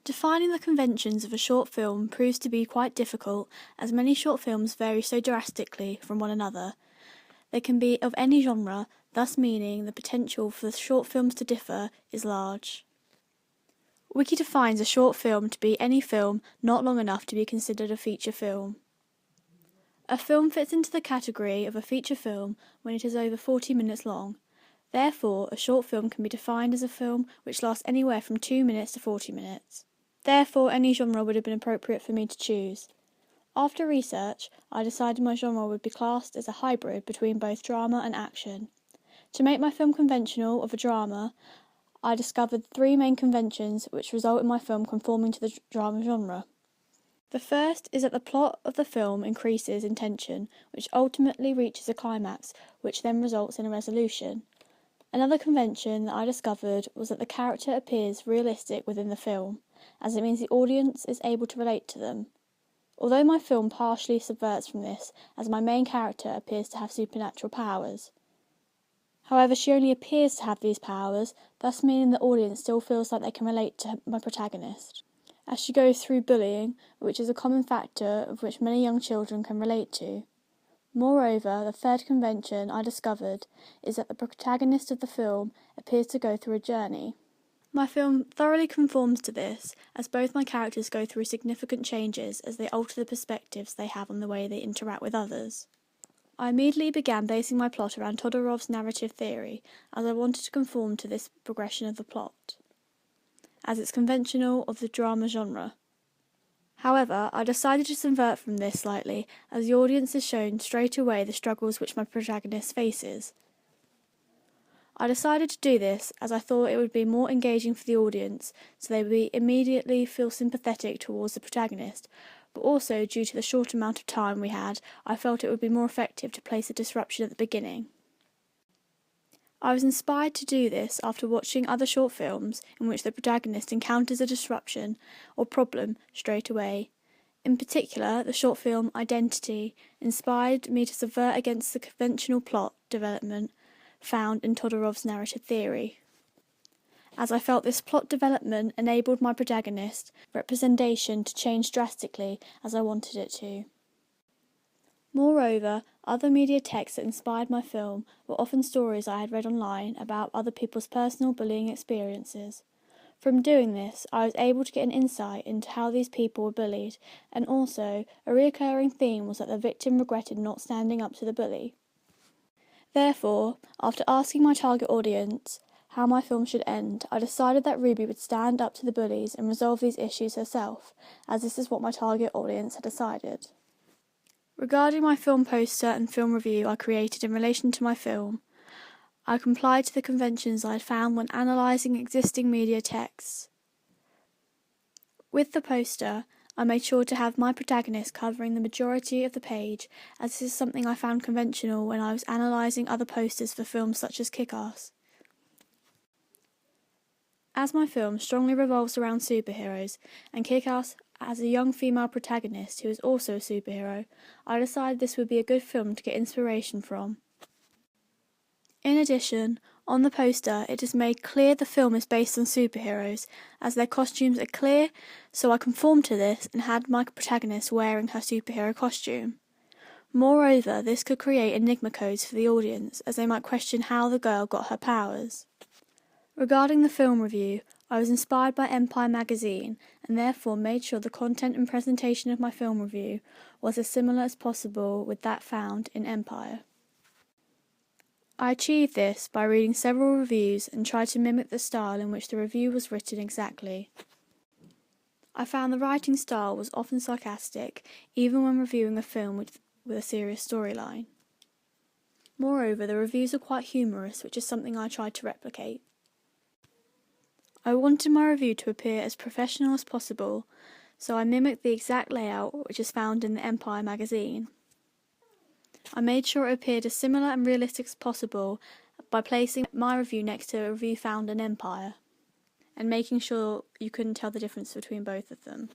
Defining the conventions of a short film proves to be quite difficult, as many short films vary so drastically from one another. They can be of any genre, thus meaning the potential for the short films to differ is large. Wiki defines a short film to be any film not long enough to be considered a feature film. A film fits into the category of a feature film when it is over 40 minutes long. Therefore, a short film can be defined as a film which lasts anywhere from 2 minutes to 40 minutes. Therefore, any genre would have been appropriate for me to choose. After research, I decided my genre would be classed as a hybrid between both drama and action. To make my film conventional of a drama, I discovered 3 main conventions which result in my film conforming to the drama genre. The first is that the plot of the film increases in tension, which ultimately reaches a climax, which then results in a resolution. Another convention that I discovered was that the character appears realistic within the film, as it means the audience is able to relate to them. Although my film partially subverts from this, as my main character appears to have supernatural powers. However, she only appears to have these powers, thus meaning the audience still feels like they can relate to my protagonist, as she goes through bullying, which is a common factor of which many young children can relate to. Moreover, the third convention I discovered is that the protagonist of the film appears to go through a journey. My film thoroughly conforms to this, as both my characters go through significant changes as they alter the perspectives they have on the way they interact with others. I immediately began basing my plot around Todorov's narrative theory, as I wanted to conform to this progression of the plot, as it's conventional of the drama genre. However, I decided to subvert from this slightly, as the audience is shown straight away the struggles which my protagonist faces. I decided to do this as I thought it would be more engaging for the audience, so they would immediately feel sympathetic towards the protagonist, but also due to the short amount of time we had, I felt it would be more effective to place a disruption at the beginning. I was inspired to do this after watching other short films in which the protagonist encounters a disruption or problem straight away. In particular, the short film Identity inspired me to subvert against the conventional plot development found in Todorov's narrative theory, as I felt this plot development enabled my protagonist representation to change drastically as I wanted it to. Moreover, other media texts that inspired my film were often stories I had read online about other people's personal bullying experiences. From doing this, I was able to get an insight into how these people were bullied, and also a recurring theme was that the victim regretted not standing up to the bully. Therefore, after asking my target audience how my film should end, I decided that Ruby would stand up to the bullies and resolve these issues herself, as this is what my target audience had decided. Regarding my film poster and film review I created in relation to my film, I complied to the conventions I had found when analysing existing media texts. With the poster, I made sure to have my protagonist covering the majority of the page, as this is something I found conventional when I was analysing other posters for films such as Kick-Ass. As my film strongly revolves around superheroes, and Kick-Ass has a young female protagonist who is also a superhero, I decided this would be a good film to get inspiration from. In addition, on the poster it is made clear the film is based on superheroes, as their costumes are clear, so I conformed to this and had my protagonist wearing her superhero costume. Moreover, this could create enigma codes for the audience, as they might question how the girl got her powers. Regarding the film review, I was inspired by Empire magazine and therefore made sure the content and presentation of my film review was as similar as possible with that found in Empire. I achieved this by reading several reviews and tried to mimic the style in which the review was written exactly. I found the writing style was often sarcastic, even when reviewing a film with a serious storyline. Moreover, the reviews are quite humorous, which is something I tried to replicate. I wanted my review to appear as professional as possible, so I mimicked the exact layout which is found in the Empire magazine. I made sure it appeared as similar and realistic as possible by placing my review next to a review found in Empire, and making sure you couldn't tell the difference between both of them.